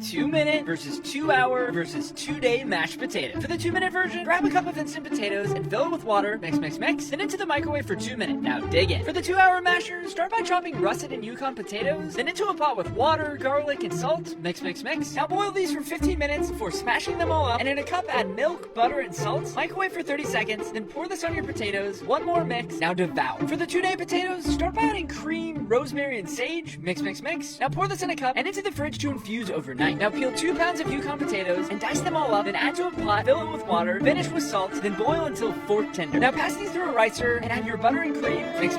2-minute versus 2-hour versus 2-day mashed potato. For the 2-minute version, grab a cup of instant potatoes and fill it with water, mix, then into the microwave for 2 minutes. Now dig in. For the 2-hour masher, start by chopping russet and Yukon potatoes, then into a pot with water, garlic, and salt, mix. Now boil these for 15 minutes before smashing them all up, and in a cup add milk, butter, and salt. Microwave for 30 seconds, then pour this on your potatoes, one more mix, now devour. For the 2-day potatoes, start by adding cream, rosemary, and sage, mix. Now pour this in a cup and into the fridge to infuse overnight. Now peel 2 pounds of Yukon potatoes and dice them all up, then add to a pot, fill it with water, finish with salt, then boil until fork tender. Now pass these through a ricer and add your butter and cream, mix,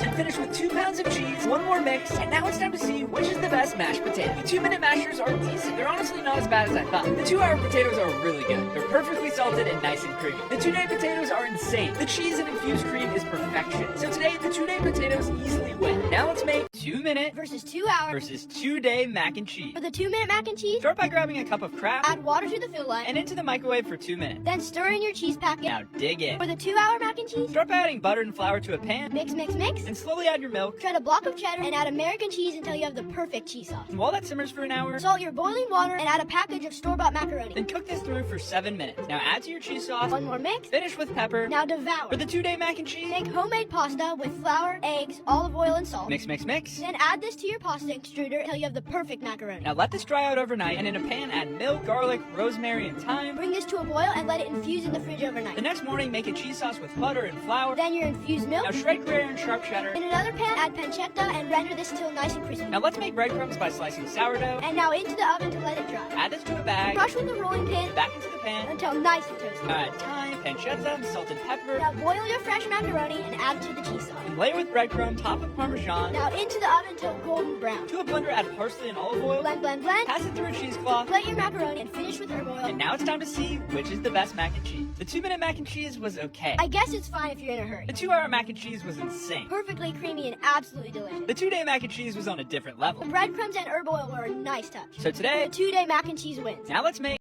and finish with 2 pounds of cheese, one more mix, and now it's time to see which is the best mashed potato. The 2-minute mashers are decent. They're honestly not as bad as I thought. The 2-hour potatoes are really good. They're perfectly salted and nice and creamy. The 2-day potatoes are insane. The cheese and infused cream is perfection. So today, the 2-day potatoes easily win. Now let's make 2-minute versus 2-hour versus 2-day mac and cheese. For the 2-minute mac and cheese, Start by grabbing a cup of Kraft, add water to the fill line, and into the microwave for 2 minutes. then stir in your cheese packet. Now dig in. For the 2-hour mac and cheese, Start by adding butter and flour to a pan, mix, and slowly add your milk. shred a block of cheddar, and add American cheese until you have the perfect cheese sauce. And while that simmers for an hour, Salt your boiling water and add a package of store-bought macaroni. then cook this through for 7 minutes. Now add to your cheese sauce, One more mix. finish with pepper. Now devour. For the 2-day mac and cheese, Make homemade pasta with flour, eggs, olive oil, and salt. mix. Then add this to your pasta extruder until you have the perfect macaroni. Now let this dry out overnight, and in a pan add milk, garlic, rosemary, and thyme. Bring this to a boil and let it infuse in the fridge The overnight. next morning, make a cheese sauce with butter and flour. Then your infused milk. Now shred Gruyere and sharp cheddar. In another pan, add pancetta and render this until nice and crispy. Now let's make breadcrumbs by slicing sourdough. And now into the oven to let it dry. Add this to a bag, Brush with a rolling pin back into the pan. until nice and toasty. Now add thyme, pancetta, salt and pepper. Now boil your fresh macaroni and add to the cheese sauce. And layer with breadcrumb, top with Parmesan. Now into the oven until golden brown. To a blender, add parsley and olive oil. Blend. Pass it through a cheesecloth. Plate your macaroni and finish with herb oil. And now it's time to see which is the best mac and cheese. The 2-minute mac and cheese was okay. I guess it's fine if you're in a hurry. The 2-hour mac and cheese was insane. Perfectly creamy and absolutely delicious. The 2-day mac and cheese was on a different level. The breadcrumbs and herb oil were a nice touch. So today, The 2-day mac and cheese wins. now let's make